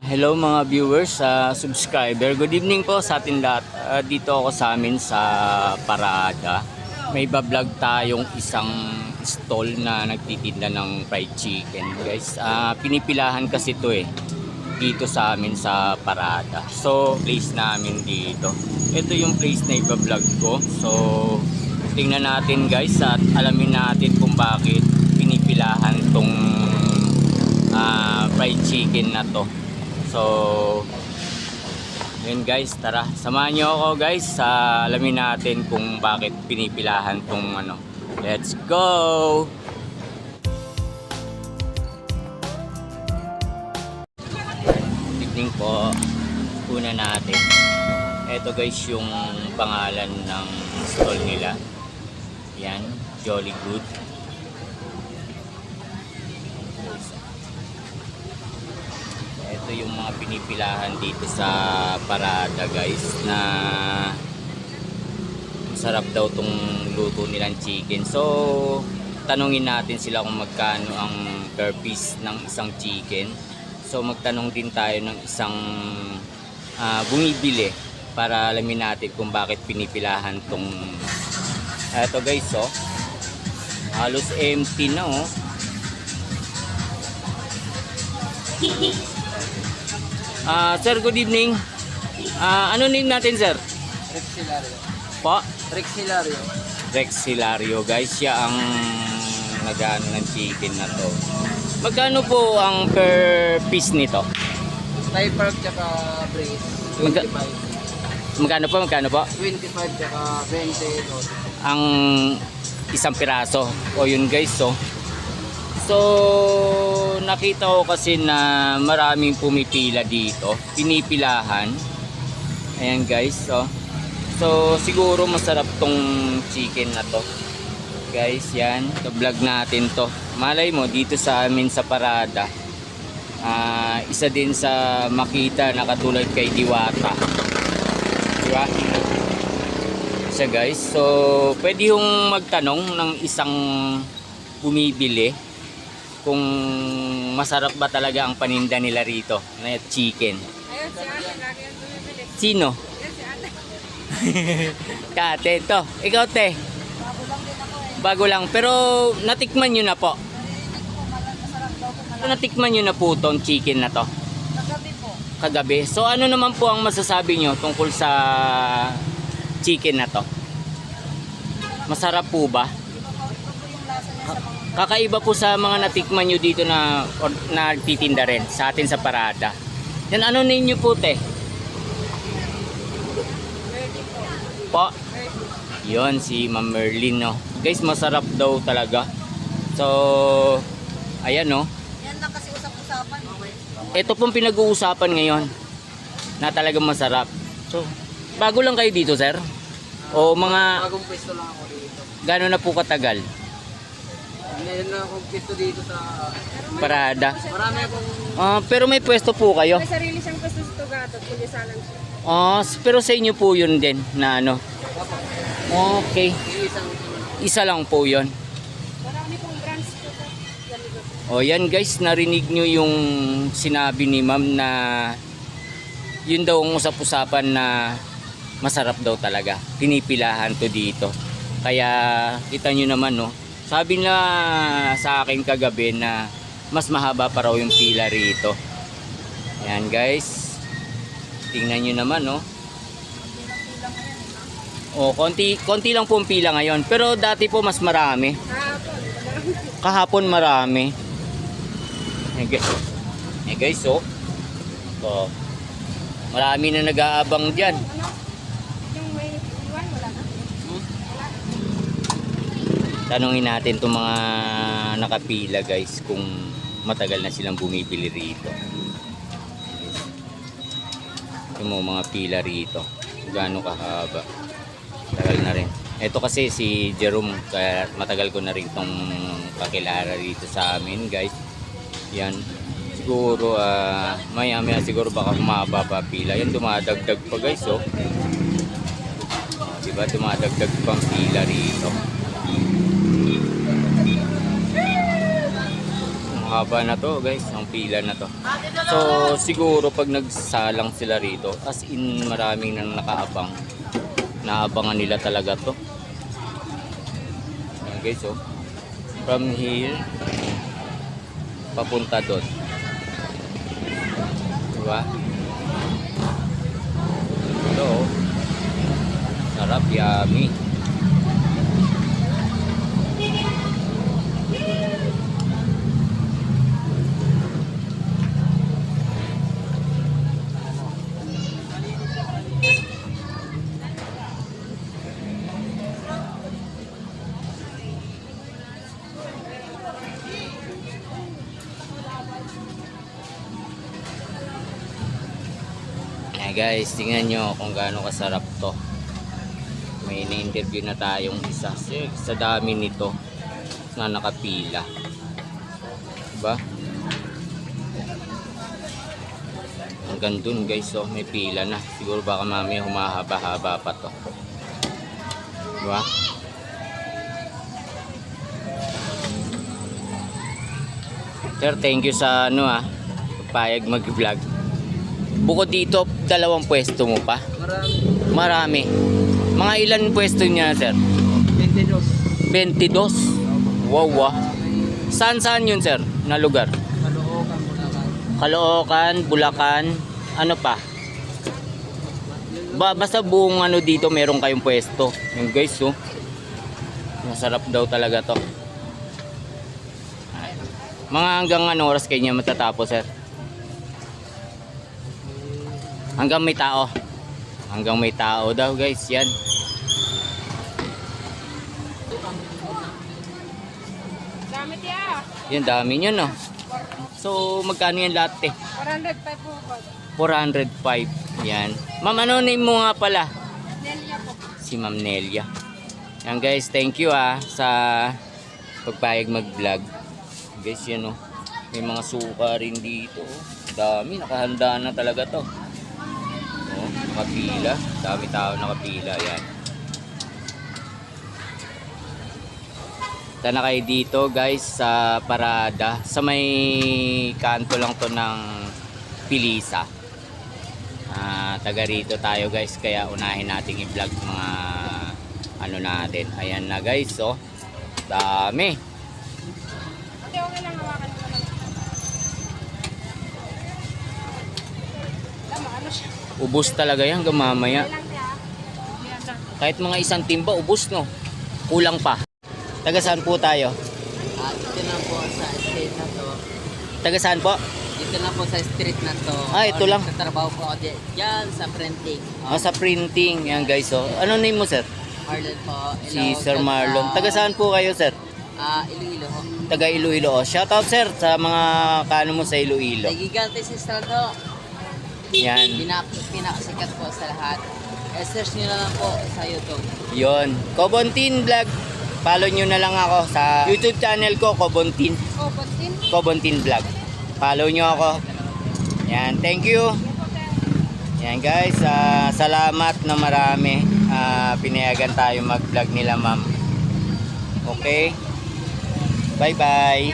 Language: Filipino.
Hello mga viewers, subscriber. Good evening po sa atin lahat. Dito ako sa amin sa Parada. May bablog tayong isang stall na nagtitinda ng fried chicken, guys. Pinipilahan kasi ito dito sa amin sa Parada. So, place namin dito. Ito yung place na ibablog ko. So, tingnan natin guys at alamin natin kung bakit pinipilahan tong fried chicken na to. So, yun guys, tara, samahan nyo ako guys sa alamin natin kung bakit pinipilahan tong ano. Let's go! Tignan po, una natin. Ito guys yung pangalan ng stall nila. Yan, Jolly Good. Ito yung mga pinipilahan dito sa Parada guys, na sarap daw tong luto nilang chicken. So tanungin natin sila kung magkano ang per piece ng isang chicken. So magtanong din tayo ng isang bumibili para alamin natin kung bakit pinipilahan tong eto guys. So halos empty na sir, good evening. Ano name natin, sir? Rex Hilario. Po? Rex Hilario. Rex Hilario, guys. Siya ang nag-ano ng chicken na to. Magkano po ang per piece nito? Thai pork tsaka brace. 25. Magkano po? 25 tsaka 20. Ang isang piraso. O yun, guys. So nakita ko kasi na maraming pumipila dito, pinipilahan. Ayan guys, so siguro masarap tong chicken na to guys. Yan, vlog natin to. Malay mo dito sa amin sa Parada, isa din sa makita na katulad kay Diwata, diba? Isa guys, so pwede yung magtanong ng isang bumibili kung masarap ba talaga ang paninda nila rito na chicken. Ayun, si ate, lagi ang bumibili. Sino? Ayun, si ate. Kate, ito. Ikaw, te. Bago lang din ako Bago lang. Pero natikman nyo na po. Narinig ko, masarap daw po. Natikman nyo na po tong chicken na to Kagabi po. kagabi. So ano naman po ang masasabi nyo tungkol sa chicken na to? Masarap po ba? Iba po yung lasa niya sa mga Kakaiba po sa mga natikman nyo dito na nagtitinda rin sa atin sa Parada. Yan, ano ninyo po, te? dirty po. Po? Dirty. Yon si Ma'am Merlin, no. Guys, masarap daw talaga. So, ayan, no. Yan lang kasi usap-usapan. Ito pong pinag-uusapan ngayon na talagang masarap. So, bago lang kayo dito, sir? O mga Bagong pwesto lang ako dito. gano'n na po katagal? Ngayon na akong pwesto dito sa Parada. marami akong Pero may pwesto po kayo. May sarili siyang gusto sa Tugato. Pulisanan siya. Pero sa inyo po yun din na ano. Okay. isang Isa lang po yun. Marami pong brands po sa ganito. O yan guys, narinig nyo yung sinabi ni ma'am na yun daw ang usap-usapan na masarap daw talaga. Pinipilahan to dito. Kaya kita nyo naman, no. Sabi na sa akin kagabi na mas mahaba pa raw yung pila rito. Yan guys. Tingnan nyo naman, no. O, konti lang po ang pila ngayon. Pero dati po mas marami. Kahapon marami. Guys, marami na nag-aabang dyan. Ano? Yung may iwan, wala na. Tanungin natin itong mga nakapila guys kung matagal na silang bumibili rito. Yung mga pila rito, gaano kahaba. Tagal na rin. Ito kasi si Jerome, kaya matagal ko na rin itong kakilala dito sa amin guys. Yan. Siguro maya siguro baka humaba pa pila. Yan, dumadagdag pa guys, diba, dumadagdag pang pila rito. Haba na to guys, ang pila na to. So siguro pag nagsalang sila rito, as in maraming nang nakaabang. Naabangan nila talaga to. Ayan guys, oh. From here papunta doon. Diba? Ito, oh. Sarap, yummy. Ayan guys, tingnan nyo kung gaano kasarap to. May na-interview na tayong isa. Sa dami nito na nakapila. Diba? Hanggang dun guys, oh, may pila na. Siguro baka mamaya humahaba-haba pa to. Diba? Sir, thank you sa payag mag-vlog. Bukod dito, 2 pwesto mo pa? Marami. Marami. Mga ilan pwesto niya, sir? 22. 22? Wow, ah. Saan yun, sir? Na lugar? Caloocan, Bulacan. Caloocan, Bulacan, ano pa? Basta buong dito meron kayong pwesto. Yung guys, oh. Masarap daw talaga to. Mga hanggang oras kayo niya matatapos, sir? Hanggang may tao. Hanggang may tao daw guys, yan. Dami tiya. Yan, dami nyo no. So, magkano yan lahat eh? 405 po ba? 405. Yan. Ma'am, ano name mo nga pala? Nelia po. Si Ma'am Nelia. Yan guys, thank you sa pagpayag mag-vlog. Guys, yan oh. May mga suka rin dito. Dami, nakahanda na talaga to. Oh, nakapila. Dami tao nakapila. Yan. Punta na kayo dito guys sa parada. Sa may kanto lang to ng Pilisa. Taga rito tayo guys. Kaya unahin natin i-vlog mga natin. Ayan na guys. Oh. Dami. Ate, okay lang hawakan ko lang. Lama, ano siya? Ubus talaga yan hanggang mamaya. Okay lang tiya. Ayan lang. Kahit mga isang timba, ubus no. Kulang pa. Taga saan po tayo? Dito na po sa street na to. Taga saan po? Dito na po sa street na to. Ito lang. Sa trabaho po ako dyan sa printing. Sa printing. Yan guys. Oh. Ano name mo sir? Marlon po. Si Sir Marlon. Taga saan po kayo sir? Iloilo ho. Taga Iloilo. Oh. Shout out sir sa mga kano mo sa Iloilo. Nagigante si Strado. Yan. Pinakasikat po sa lahat. Search nyo na lang po sa YouTube. Yon. Kobontin Vlog. Follow nyo na lang ako sa YouTube channel ko, Kobontin. Oh, Bontin. Kobontin Vlog. Follow nyo ako. Yan. Thank you. Yan guys. Salamat na marami. Pinayagan tayo mag-vlog nila ma'am. Okay. Bye bye.